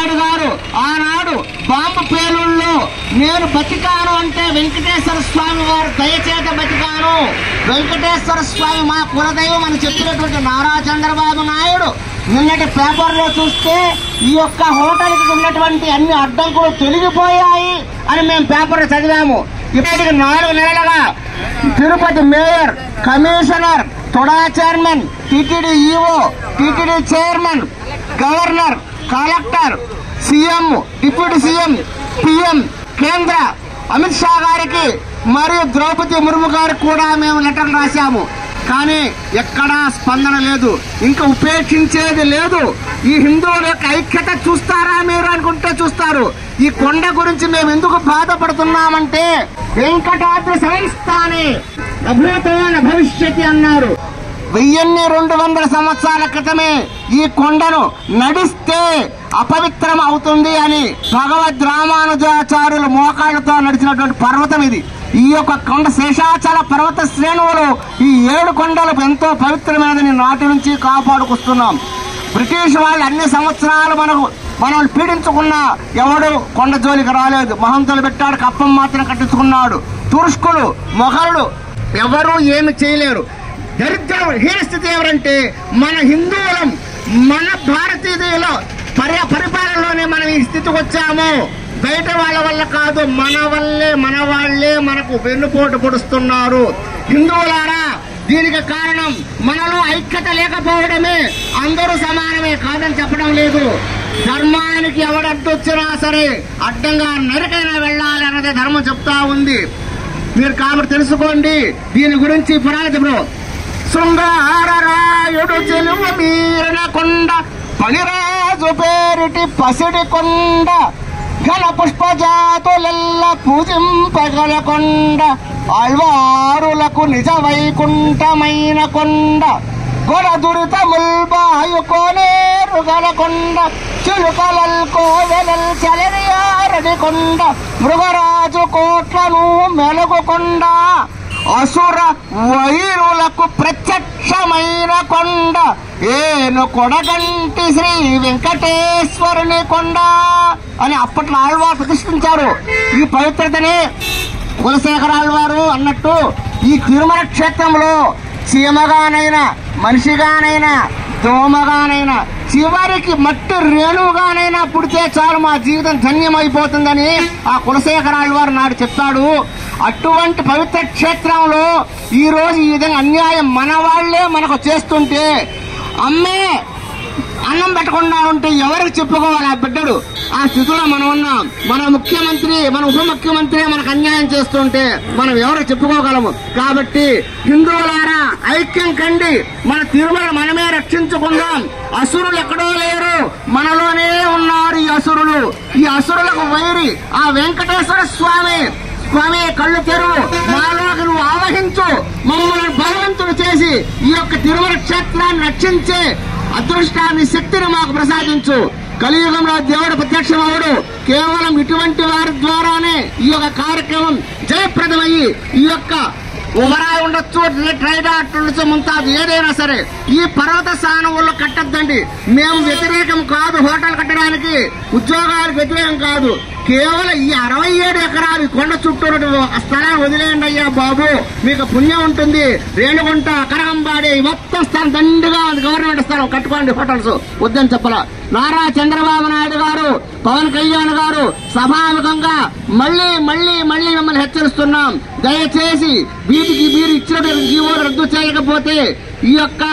నాయుడు గారు ఆనాడు బాంబు పేలుళ్ళలో నేను బతికాను అంటే వెంకటేశ్వర స్వామి వారు దయచేత బతికాను, వెంకటేశ్వర స్వామి మా కులదైవం అని చెప్పినటువంటి నారా చంద్రబాబు నాయుడు నిన్నటి పేపర్లో చూస్తే ఈ యొక్క హోటల్కి ఉన్నటువంటి అన్ని అడ్డంకులు తొలగిపోయాయి అని మేము పేపర్లో చదివాము. ఇప్పటికి 4 నెలలుగా Tirupati mayor, commissioner, TUDA chairman, TTD EO, TTD chairman, governor, collector, CM, deputy CM, PM, కేంద్ర అమిత్ షా గారికి మరియు ద్రౌపది ముర్ము గారికి కూడా మేము లెటర్లు రాశాము. కానీ ఎక్కడా స్పందన లేదు, ఇంకా ఉపేక్షించేది లేదు. ఈ హిందువుల యొక్క ఐక్యత చూస్తారా మీరు అనుకుంటే చూస్తారు. ఈ కొండ గురించి మేము ఎందుకు బాధపడుతున్నామంటే వెంకటాద్రి సంస్థానే అభూతమైన భవిష్యత్తు అన్నారు. 1200 సంవత్సరాల క్రితమే ఈ కొండను నడిస్తే అపవిత్రం అవుతుంది అని భగవద్ రామానుజాచార్యులు మోకాళ్ళతో నడిచినటువంటి పర్వతం ఇది. ఈ యొక్క కొండ శేషాచల పర్వత శ్రేణువులు ఈ 7 కొండలు ఎంతో పవిత్రమైనదని నాటి నుంచి కాపాడుకొస్తున్నాం. బ్రిటిష్ వాళ్ళు అన్ని సంవత్సరాలు మనల్ని పీడించుకున్నా ఎవడు కొండ జోలికి రాలేదు. మహంతులు పెట్టాడు, కప్పం మాత్రం కట్టించుకున్నాడు. తుర్ష్కులు, మొఘలుడు ఎవరు ఏమి చేయలేరు. దరిద్రం హీనస్థితి ఎవరంటే మన హిందువులం, మన భారతీయుల పరిపాలనలోనే మనం ఈ స్థితికి వచ్చాము. బయట వాళ్ళ వల్ల కాదు, మన వాళ్ళే మనకు వెన్నుపోటు పొడుస్తున్నారు. హిందువులారా, దీనికి కారణం మనలో ఐక్యత లేకపోవడమే. అందరూ సమానమే కాదని చెప్పడం లేదు. ధర్మానికి ఎవడడ్డొచ్చినా సరే అడ్డంగా నరకైనా వెళ్ళాలి అన్నదే ధర్మం చెప్తా ఉంది. మీరు కాబట్టి తెలుసుకోండి దీని గురించి. పురాణితుడు శృంగారరాయుడు చెలువ మీరిన కొండ, పనిరాజు పేరిటి పసిడి కొండ, ఘన పుష్పజాతులెల్ల పూజింపగల కొండ, ఆళ్వారులకు నిజ వైకుంఠమైన కొండ, గొడ దురితముల్బాయు కోనేరుగల కొండ, చిలుకలల్ కోవెలల్ చలరియారడి కొండ, మృగరాజు కోట్లను మెలుగు కొండ, అసుర వైరులకు ప్రత్యక్షమైన కొండ, ఏను కొడగంటి శ్రీ వెంకటేశ్వరుని కొండ అని అప్పట్లో ఆళ్వారు ప్రతిష్ఠించారు. ఈ పవిత్రతనే కులశేఖర ఆళ్వారు అన్నట్టు ఈ తిరుమల క్షేత్రంలో చీమగానైనా, మనిషిగానైనా, దోమగానైనా, చివరికి మట్టి రేణుగానైనా పుడితే చాలు మా జీవితం ధన్యమైపోతుందని ఆ కులశేఖర ఆళ్వారు నాడు చెప్పాడు. అటువంటి పవిత్ర క్షేత్రంలో ఈ రోజు ఈ విధంగా అన్యాయం మన వాళ్లే మనకు చేస్తుంటే, అమ్మే అన్నం పెట్టకుండా ఉంటే ఎవరికి చెప్పుకోవాలి ఆ బిడ్డడు? ఆ స్థితిలో మనం ఉన్నాం. మన ముఖ్యమంత్రి, మన ఉప ముఖ్యమంత్రి మనకు అన్యాయం చేస్తుంటే మనం ఎవరికి చెప్పుకోగలము? కాబట్టి హిందువులారా ఐక్యం కండి, మన తిరుమల మనమే రక్షించుకుందాం. అసురులు ఎక్కడో లేరు, మనలోనే ఉన్నారు ఈ అసురులు. ఈ అసురులకు వైరి ఆ వెంకటేశ్వర స్వామి కళ్ళు తెరువు, మాలోకి నువ్వు ఆవహించు, మమ్మల్ని బలవంతులు చేసి ఈ యొక్క తిరుమల క్షేత్రాన్ని రక్షించే అదృష్టాన్ని, శక్తిని మాకు ప్రసాదించు. కలియుగంలో దేవుడు ప్రత్యక్షమవుడు కేవలం ఇటువంటి వారి ద్వారానే ఈ యొక్క కార్యక్రమం జయప్రదమయ్యి ఈ యొక్క ఉమరాయి ఉండొచ్చు, ట్రైడాట్ ఉండొచ్చు, ముంతాజ్ ఏదైనా సరే ఈ పర్వత స్థానంలో కట్టద్దండి. మేము వ్యతిరేకం కాదు, హోటల్ కట్టడానికి, ఉద్యోగాలకు వ్యతిరేకం కాదు. కేవలం ఈ 67 ఎకరాలు కొండ చుట్టూ స్థలాన్ని వదిలేయండి అయ్యా బాబు, మీకు పుణ్యం ఉంటుంది. రేణుగుంట, కరగంబాడి మొత్తం స్థలం దండిగా గవర్నమెంట్ స్థలం కట్టుకోండి, హోటల్స్ వద్దని చెప్పలా. నారా చంద్రబాబు నాయుడు గారు, పవన్ కళ్యాణ్ గారు సభాముఖంగా మళ్లీ మిమ్మల్ని హెచ్చరిస్తున్నాం. దయచేసి వీటికి మీరు ఇచ్చిన జీవో రద్దు చేయకపోతే ఈ యొక్క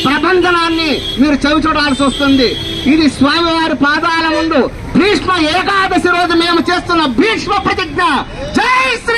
ప్రబంధనాన్ని మీరు చవి చూడాల్సి వస్తుంది. ఇది స్వామివారి పాదాల ముందు భీష్మ ఏకాదశి రోజు మేము చేస్తున్న భీష్మ ప్రతిజ్ఞ. జై శ్రీ